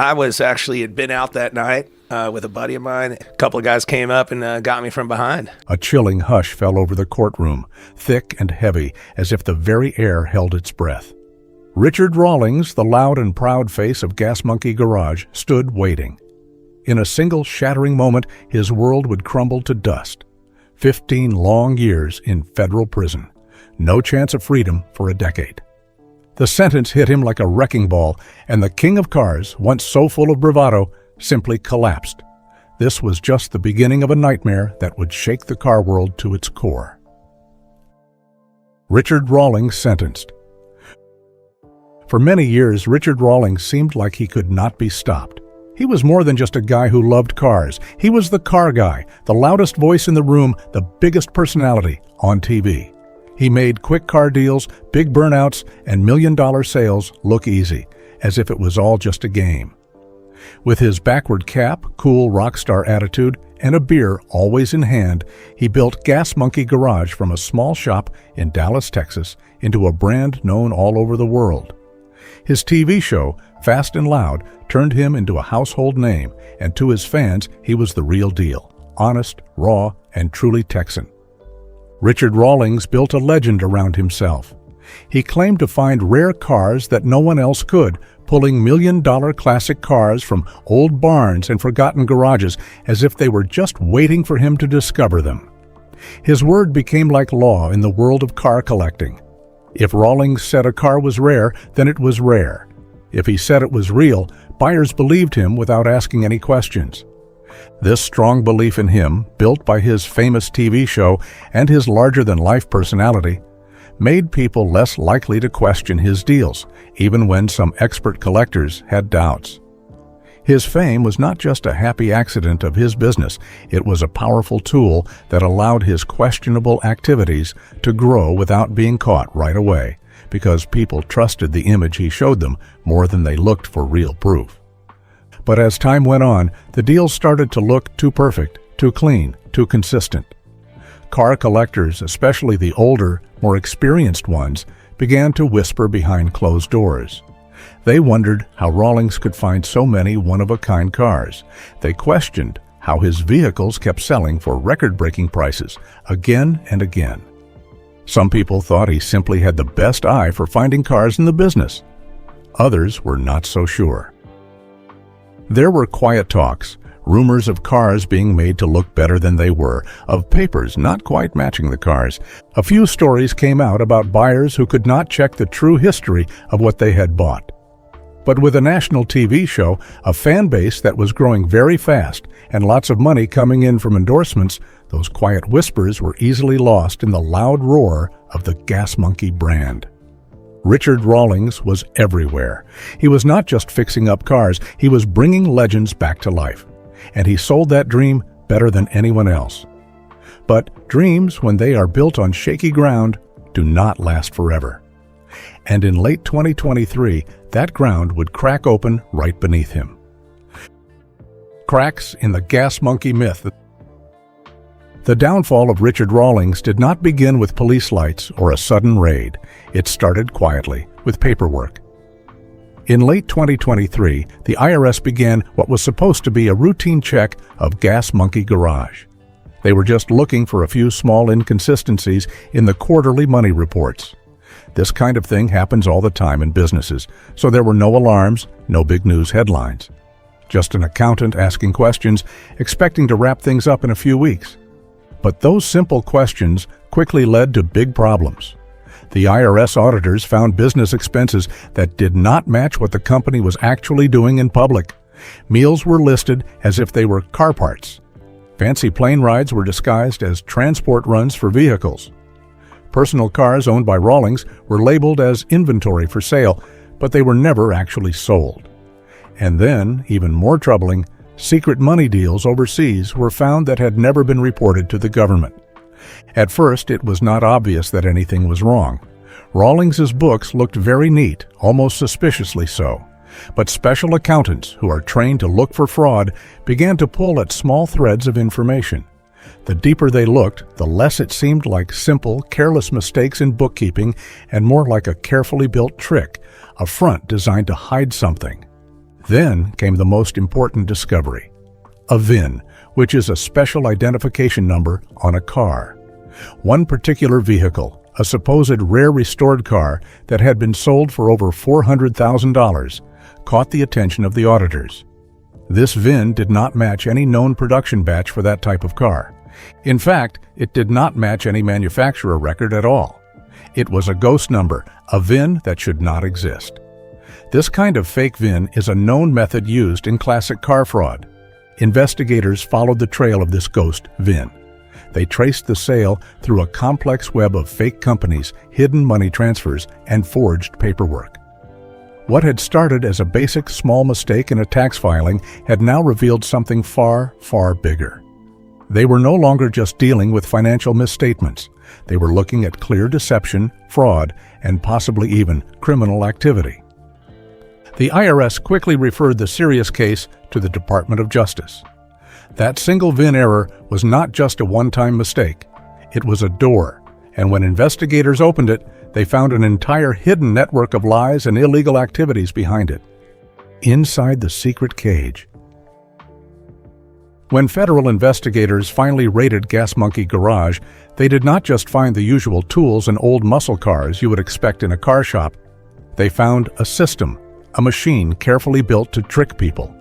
I had been out that night with a buddy of mine. A couple of guys came up and got me from behind. A chilling hush fell over the courtroom, thick and heavy, as if the very air held its breath. Richard Rawlings, the loud and proud face of Gas Monkey Garage, stood waiting. In a single shattering moment, his world would crumble to dust. 15 long years in federal prison. No chance of freedom for a decade. The sentence hit him like a wrecking ball, and the king of cars, once so full of bravado, simply collapsed. This was just the beginning of a nightmare that would shake the car world to its core. Richard Rawlings sentenced. For many years, Richard Rawlings seemed like he could not be stopped. He was more than just a guy who loved cars. He was the car guy, the loudest voice in the room, the biggest personality on TV. He made quick car deals, big burnouts, and million-dollar sales look easy, as if it was all just a game. With his backward cap, cool rock star attitude, and a beer always in hand, he built Gas Monkey Garage from a small shop in Dallas, Texas, into a brand known all over the world. His TV show, Fast and Loud, turned him into a household name, and to his fans, he was the real deal, honest, raw, and truly Texan. Richard Rawlings built a legend around himself. He claimed to find rare cars that no one else could, pulling million-dollar classic cars from old barns and forgotten garages as if they were just waiting for him to discover them. His word became like law in the world of car collecting. If Rawlings said a car was rare, then it was rare. If he said it was real, buyers believed him without asking any questions. This strong belief in him, built by his famous TV show and his larger-than-life personality, made people less likely to question his deals, even when some expert collectors had doubts. His fame was not just a happy accident of his business, it was a powerful tool that allowed his questionable activities to grow without being caught right away, because people trusted the image he showed them more than they looked for real proof. But as time went on, the deals started to look too perfect, too clean, too consistent. Car collectors, especially the older, more experienced ones, began to whisper behind closed doors. They wondered how Rawlings could find so many one-of-a-kind cars. They questioned how his vehicles kept selling for record-breaking prices again and again. Some people thought he simply had the best eye for finding cars in the business. Others were not so sure. There were quiet talks, rumors of cars being made to look better than they were, of papers not quite matching the cars. A few stories came out about buyers who could not check the true history of what they had bought. But with a national TV show, a fan base that was growing very fast, and lots of money coming in from endorsements, those quiet whispers were easily lost in the loud roar of the Gas Monkey brand. Richard Rawlings was everywhere. He was not just fixing up cars, he was bringing legends back to life. And he sold that dream better than anyone else. But dreams, when they are built on shaky ground, do not last forever. And in late 2023, that ground would crack open right beneath him. Cracks in the Gas Monkey myth. The downfall of Richard Rawlings did not begin with police lights or a sudden raid. It started quietly, with paperwork. In late 2023, the IRS began what was supposed to be a routine check of Gas Monkey Garage. They were just looking for a few small inconsistencies in the quarterly money reports. This kind of thing happens all the time in businesses, so there were no alarms, no big news headlines. Just an accountant asking questions, expecting to wrap things up in a few weeks. But those simple questions quickly led to big problems. The IRS auditors found business expenses that did not match what the company was actually doing in public. Meals were listed as if they were car parts. Fancy plane rides were disguised as transport runs for vehicles. Personal cars owned by Rawlings were labeled as inventory for sale, but they were never actually sold. And then, even more troubling, secret money deals overseas were found that had never been reported to the government. At first, it was not obvious that anything was wrong. Rawlings's books looked very neat, almost suspiciously so. But special accountants, who are trained to look for fraud, began to pull at small threads of information. The deeper they looked, the less it seemed like simple, careless mistakes in bookkeeping and more like a carefully built trick, a front designed to hide something. Then came the most important discovery: a VIN, which is a special identification number on a car. One particular vehicle, a supposed rare restored car that had been sold for over $400,000, caught the attention of the auditors. This VIN did not match any known production batch for that type of car. In fact, it did not match any manufacturer record at all. It was a ghost number, a VIN that should not exist. This kind of fake VIN is a known method used in classic car fraud. Investigators followed the trail of this ghost VIN. They traced the sale through a complex web of fake companies, hidden money transfers, and forged paperwork. What had started as a basic small mistake in a tax filing had now revealed something far, far bigger. They were no longer just dealing with financial misstatements. They were looking at clear deception, fraud, and possibly even criminal activity. The IRS quickly referred the serious case to the Department of Justice. That single VIN error was not just a one-time mistake. It was a door, and when investigators opened it, they found an entire hidden network of lies and illegal activities behind it. Inside the secret cage. When federal investigators finally raided Gas Monkey Garage, they did not just find the usual tools and old muscle cars you would expect in a car shop. They found a system, a machine carefully built to trick people.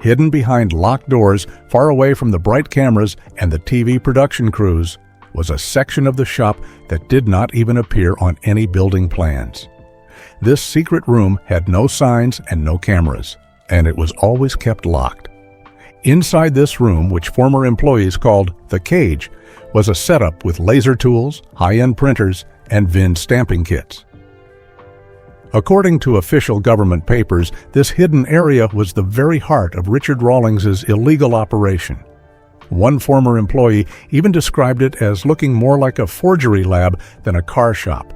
Hidden behind locked doors, far away from the bright cameras and the TV production crews, was a section of the shop that did not even appear on any building plans. This secret room had no signs and no cameras, and it was always kept locked. Inside this room, which former employees called the cage, was a setup with laser tools, high-end printers, and VIN stamping kits. According to official government papers, this hidden area was the very heart of Richard Rawlings' illegal operation. One former employee even described it as looking more like a forgery lab than a car shop.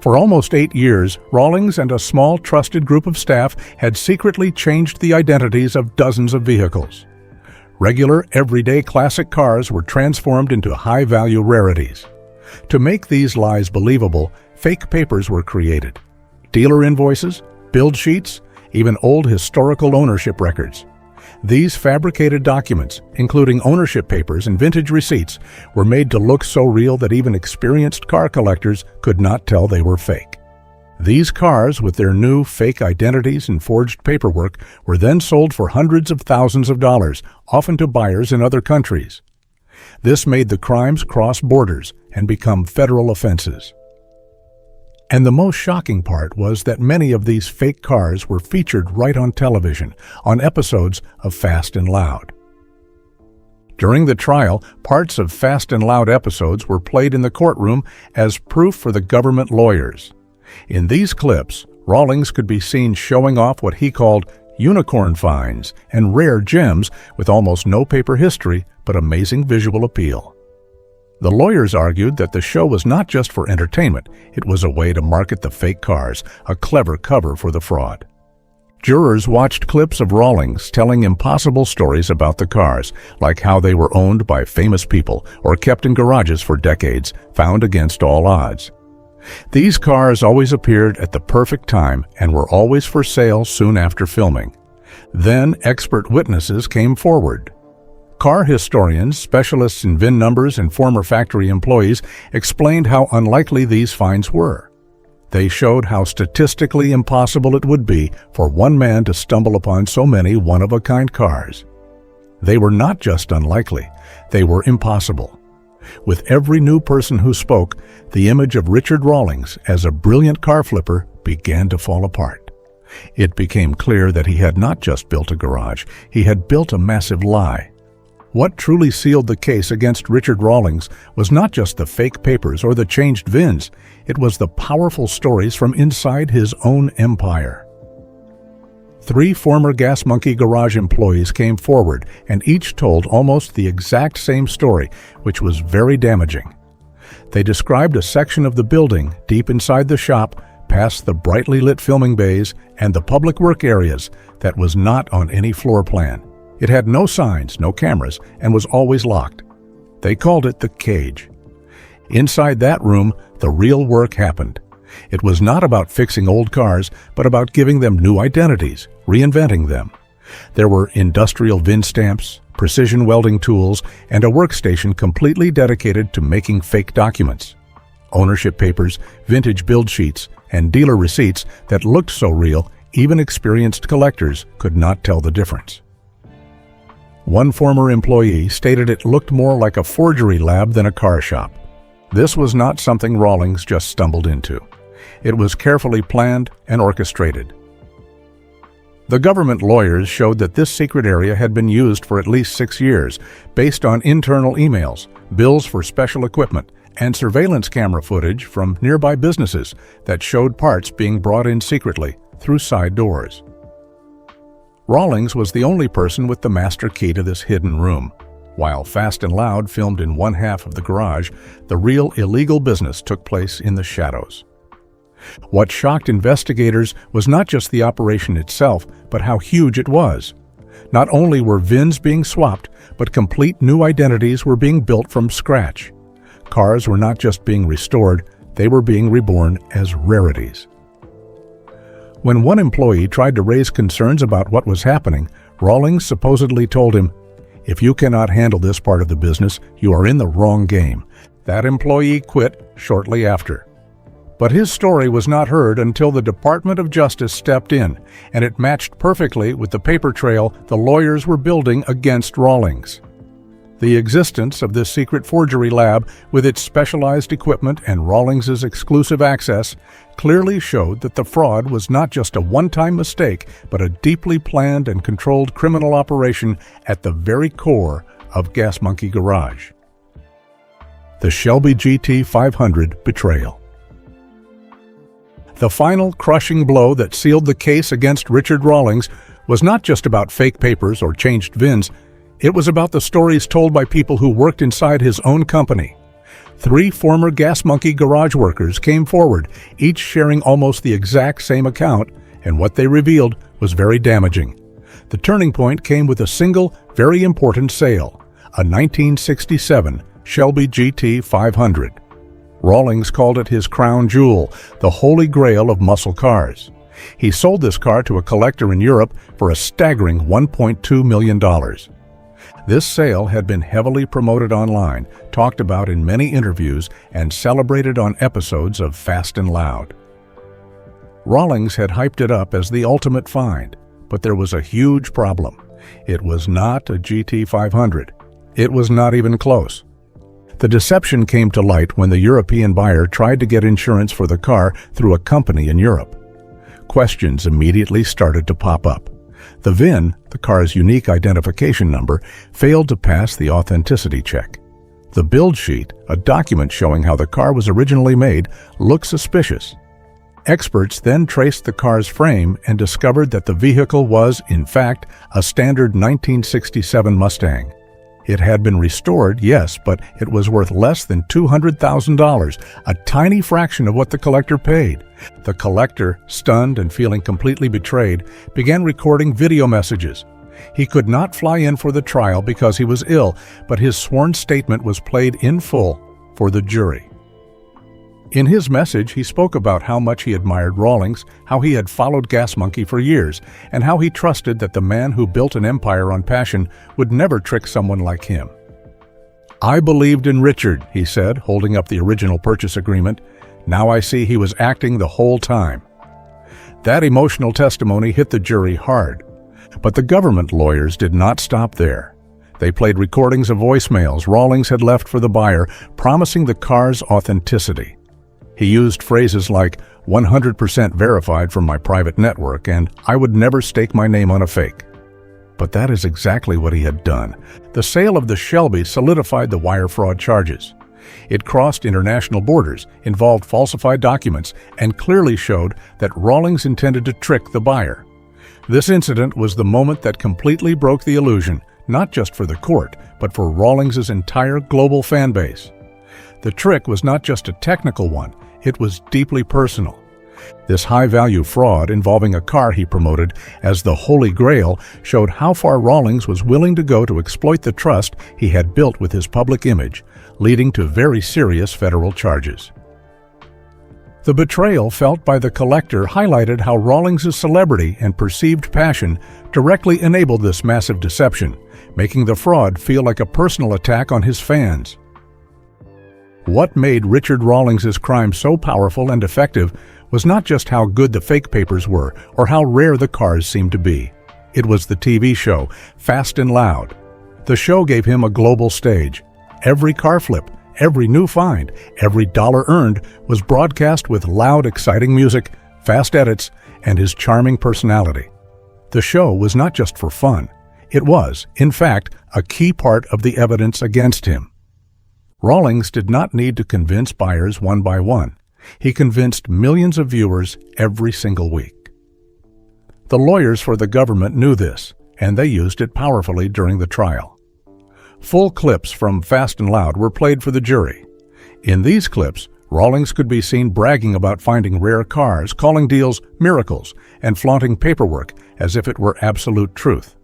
For almost 8 years, Rawlings and a small trusted group of staff had secretly changed the identities of dozens of vehicles. Regular, everyday classic cars were transformed into high-value rarities. To make these lies believable, fake papers were created. Dealer invoices, build sheets, even old historical ownership records. These fabricated documents, including ownership papers and vintage receipts, were made to look so real that even experienced car collectors could not tell they were fake. These cars, with their new fake identities and forged paperwork, were then sold for hundreds of thousands of dollars, often to buyers in other countries. This made the crimes cross borders and become federal offenses. And the most shocking part was that many of these fake cars were featured right on television, on episodes of Fast and Loud. During the trial, parts of Fast and Loud episodes were played in the courtroom as proof for the government lawyers. In these clips, Rawlings could be seen showing off what he called unicorn finds and rare gems with almost no paper history but amazing visual appeal. The lawyers argued that the show was not just for entertainment, it was a way to market the fake cars, a clever cover for the fraud. Jurors watched clips of Rawlings telling impossible stories about the cars, like how they were owned by famous people or kept in garages for decades, found against all odds. These cars always appeared at the perfect time and were always for sale soon after filming. Then expert witnesses came forward. Car historians, specialists in VIN numbers, and former factory employees explained how unlikely these finds were. They showed how statistically impossible it would be for one man to stumble upon so many one-of-a-kind cars. They were not just unlikely, they were impossible. With every new person who spoke, the image of Richard Rawlings as a brilliant car flipper began to fall apart. It became clear that he had not just built a garage, he had built a massive lie. What truly sealed the case against Richard Rawlings was not just the fake papers or the changed VINs, it was the powerful stories from inside his own empire. 3 former Gas Monkey Garage employees came forward and each told almost the exact same story, which was very damaging. They described a section of the building deep inside the shop, past the brightly lit filming bays and the public work areas, that was not on any floor plan. It had no signs, no cameras, and was always locked. They called it the cage. Inside that room, the real work happened. It was not about fixing old cars, but about giving them new identities, reinventing them. There were industrial VIN stamps, precision welding tools, and a workstation completely dedicated to making fake documents. Ownership papers, vintage build sheets, and dealer receipts that looked so real, even experienced collectors could not tell the difference. One former employee stated it looked more like a forgery lab than a car shop. This was not something Rawlings just stumbled into. It was carefully planned and orchestrated. The government lawyers showed that this secret area had been used for at least 6 years, based on internal emails, bills for special equipment, and surveillance camera footage from nearby businesses that showed parts being brought in secretly through side doors. Rawlings was the only person with the master key to this hidden room. While Fast and Loud filmed in one half of the garage, the real illegal business took place in the shadows. What shocked investigators was not just the operation itself, but how huge it was. Not only were VINs being swapped, but complete new identities were being built from scratch. Cars were not just being restored, they were being reborn as rarities. When one employee tried to raise concerns about what was happening, Rawlings supposedly told him, "If you cannot handle this part of the business, you are in the wrong game." That employee quit shortly after. But his story was not heard until the Department of Justice stepped in, and it matched perfectly with the paper trail the lawyers were building against Rawlings. The existence of this secret forgery lab, with its specialized equipment and Rawlings's exclusive access, clearly showed that the fraud was not just a one-time mistake, but a deeply planned and controlled criminal operation at the very core of Gas Monkey Garage. The Shelby GT 500 betrayal. The final crushing blow that sealed the case against Richard Rawlings was not just about fake papers or changed VINs. It was about the stories told by people who worked inside his own company. 3 former Gas Monkey garage workers came forward, each sharing almost the exact same account, and what they revealed was very damaging. The turning point came with a single, very important sale, a 1967 Shelby GT 500. Rawlings called it his crown jewel, the holy grail of muscle cars. He sold this car to a collector in Europe for a staggering $1.2 million. This sale had been heavily promoted online, talked about in many interviews, and celebrated on episodes of Fast and Loud. Rawlings had hyped it up as the ultimate find, but there was a huge problem. It was not a GT 500. It was not even close. The deception came to light when the European buyer tried to get insurance for the car through a company in Europe. Questions immediately started to pop up. The VIN, the car's unique identification number, failed to pass the authenticity check. The build sheet, a document showing how the car was originally made, looked suspicious. Experts then traced the car's frame and discovered that the vehicle was, in fact, a standard 1967 Mustang. It had been restored, yes, but it was worth less than $200,000, a tiny fraction of what the collector paid. The collector, stunned and feeling completely betrayed, began recording video messages. He could not fly in for the trial because he was ill, but his sworn statement was played in full for the jury. In his message, he spoke about how much he admired Rawlings, how he had followed Gas Monkey for years, and how he trusted that the man who built an empire on passion would never trick someone like him. "I believed in Richard," he said, holding up the original purchase agreement. "Now I see he was acting the whole time." That emotional testimony hit the jury hard. But the government lawyers did not stop there. They played recordings of voicemails Rawlings had left for the buyer, promising the car's authenticity. He used phrases like, "100% verified from my private network," and "I would never stake my name on a fake." But that is exactly what he had done. The sale of the Shelby solidified the wire fraud charges. It crossed international borders, involved falsified documents, and clearly showed that Rawlings intended to trick the buyer. This incident was the moment that completely broke the illusion, not just for the court, but for Rawlings's entire global fan base. The trick was not just a technical one, it was deeply personal. This high-value fraud involving a car he promoted as the Holy Grail showed how far Rawlings was willing to go to exploit the trust he had built with his public image, leading to very serious federal charges. The betrayal felt by the collector highlighted how Rawlings' celebrity and perceived passion directly enabled this massive deception, making the fraud feel like a personal attack on his fans. What made Richard Rawlings' crime so powerful and effective was not just how good the fake papers were or how rare the cars seemed to be. It was the TV show, Fast and Loud. The show gave him a global stage. Every car flip, every new find, every dollar earned was broadcast with loud, exciting music, fast edits, and his charming personality. The show was not just for fun. It was, in fact, a key part of the evidence against him. Rawlings did not need to convince buyers one by one. He convinced millions of viewers every single week. The lawyers for the government knew this, and they used it powerfully during the trial. Full clips from Fast and Loud were played for the jury. In these clips, Rawlings could be seen bragging about finding rare cars, calling deals miracles, and flaunting paperwork as if it were absolute truth.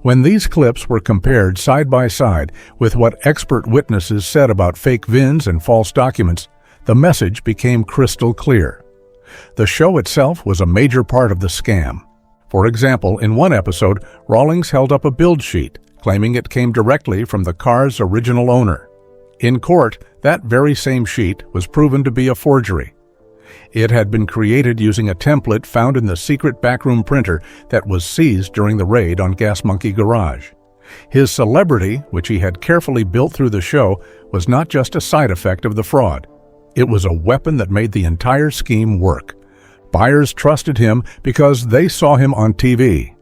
When these clips were compared side by side with what expert witnesses said about fake VINs and false documents, the message became crystal clear. The show itself was a major part of the scam. For example, in one episode, Rawlings held up a build sheet, claiming it came directly from the car's original owner. In court, that very same sheet was proven to be a forgery. It had been created using a template found in the secret backroom printer that was seized during the raid on Gas Monkey Garage. His celebrity, which he had carefully built through the show, was not just a side effect of the fraud. It was a weapon that made the entire scheme work. Buyers trusted him because they saw him on TV.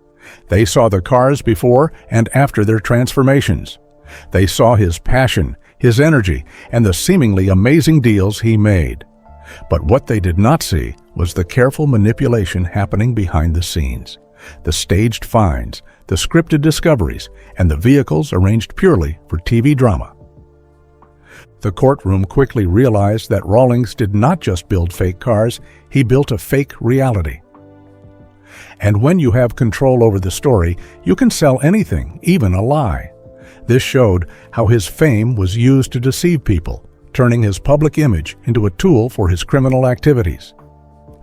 They saw the cars before and after their transformations. They saw his passion, his energy, and the seemingly amazing deals he made. But what they did not see was the careful manipulation happening behind the scenes. The staged finds, the scripted discoveries, and the vehicles arranged purely for TV drama. The courtroom quickly realized that Rawlings did not just build fake cars, he built a fake reality. And when you have control over the story, you can sell anything, even a lie. This showed how his fame was used to deceive people, turning his public image into a tool for his criminal activities.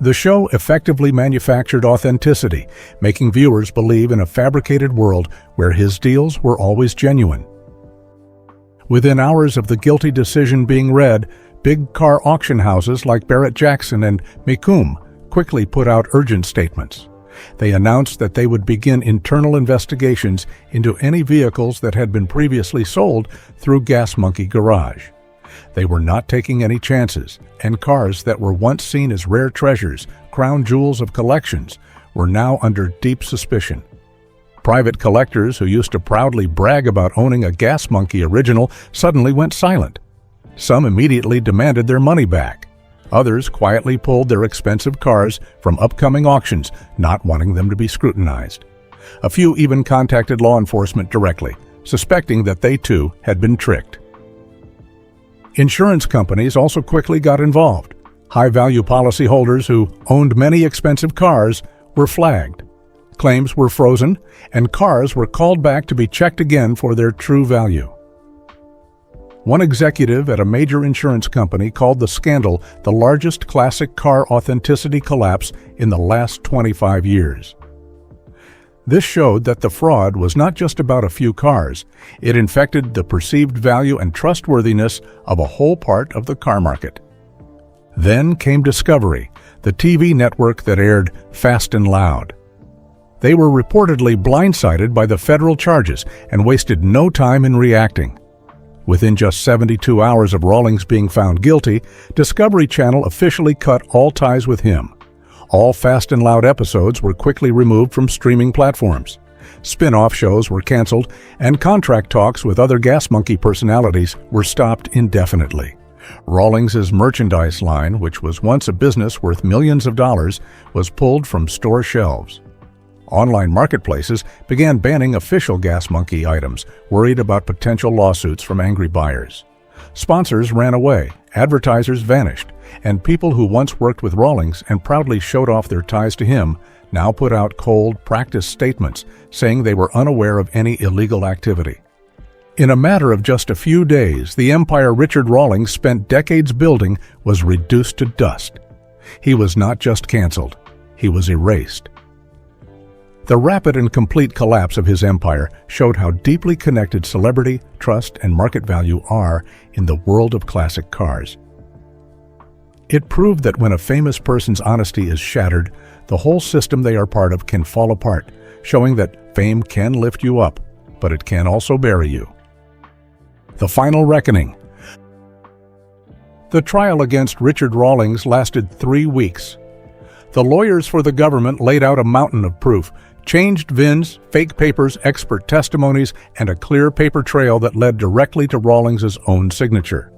The show effectively manufactured authenticity, making viewers believe in a fabricated world where his deals were always genuine. Within hours of the guilty decision being read, big car auction houses like Barrett-Jackson and Mecum quickly put out urgent statements. They announced that they would begin internal investigations into any vehicles that had been previously sold through Gas Monkey Garage. They were not taking any chances, and cars that were once seen as rare treasures, crown jewels of collections, were now under deep suspicion. Private collectors who used to proudly brag about owning a Gas Monkey original suddenly went silent. Some immediately demanded their money back. Others quietly pulled their expensive cars from upcoming auctions, not wanting them to be scrutinized. A few even contacted law enforcement directly, suspecting that they too had been tricked. Insurance companies also quickly got involved. High-value policyholders who owned many expensive cars were flagged. Claims were frozen, and cars were called back to be checked again for their true value. One executive at a major insurance company called the scandal the largest classic car authenticity collapse in the last 25 years. This showed that the fraud was not just about a few cars. It infected the perceived value and trustworthiness of a whole part of the car market. Then came Discovery, the TV network that aired Fast and Loud. They were reportedly blindsided by the federal charges and wasted no time in reacting. Within just 72 hours of Rawlings being found guilty, Discovery Channel officially cut all ties with him. All Fast and Loud episodes were quickly removed from streaming platforms. Spin-off shows were canceled, and contract talks with other Gas Monkey personalities were stopped indefinitely. Rawlings' merchandise line, which was once a business worth millions of dollars, was pulled from store shelves. Online marketplaces began banning official Gas Monkey items, worried about potential lawsuits from angry buyers. Sponsors ran away, advertisers vanished, and people who once worked with Rawlings and proudly showed off their ties to him now put out cold, practiced statements saying they were unaware of any illegal activity. In a matter of just a few days, the empire Richard Rawlings spent decades building was reduced to dust. He was not just canceled, he was erased. The rapid and complete collapse of his empire showed how deeply connected celebrity, trust, and market value are in the world of classic cars. It proved that when a famous person's honesty is shattered, the whole system they are part of can fall apart, showing that fame can lift you up, but it can also bury you. The final reckoning. The trial against Richard Rawlings lasted 3 weeks. The lawyers for the government laid out a mountain of proof, changed VINs, fake papers, expert testimonies, and a clear paper trail that led directly to Rawlings' own signature.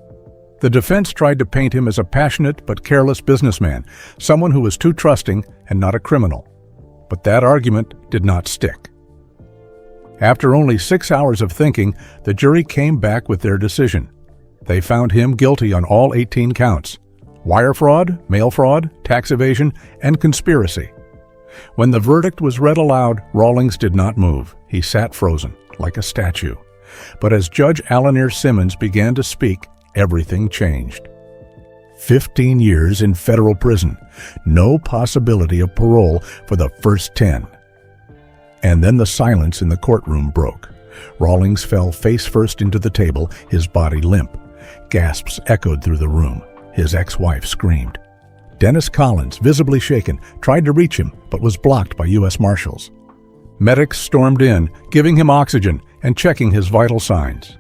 The defense tried to paint him as a passionate but careless businessman, someone who was too trusting and not a criminal. But that argument did not stick. After only 6 hours of thinking, the jury came back with their decision. They found him guilty on all 18 counts: wire fraud, mail fraud, tax evasion, and conspiracy. When the verdict was read aloud, Rawlings did not move. He sat frozen, like a statue. But as Judge Alanir Simmons began to speak, everything changed. 15 years in federal prison, no possibility of parole for the first 10. And then the silence in the courtroom broke. Rawlings fell face first into the table, his body limp. Gasps echoed through the room. His ex-wife screamed. Dennis Collins, visibly shaken, tried to reach him, but was blocked by U.S. Marshals. Medics stormed in, giving him oxygen and checking his vital signs.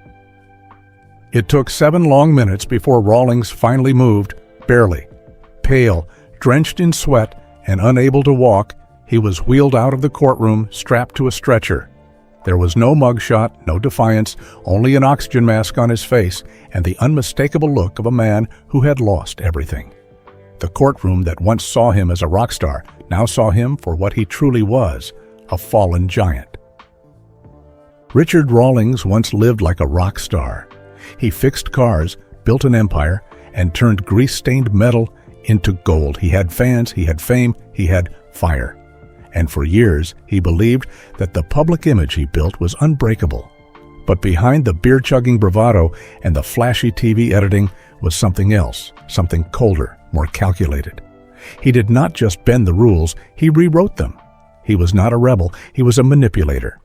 It took 7 long minutes before Rawlings finally moved, barely. Pale, drenched in sweat, and unable to walk, he was wheeled out of the courtroom, strapped to a stretcher. There was no mugshot, no defiance, only an oxygen mask on his face and the unmistakable look of a man who had lost everything. The courtroom that once saw him as a rock star now saw him for what he truly was, a fallen giant. Richard Rawlings once lived like a rock star. He fixed cars, built an empire, and turned grease-stained metal into gold. He had fans, he had fame, he had fire. And for years, he believed that the public image he built was unbreakable. But behind the beer-chugging bravado and the flashy TV editing was something else, something colder, more calculated. He did not just bend the rules, he rewrote them. He was not a rebel, he was a manipulator.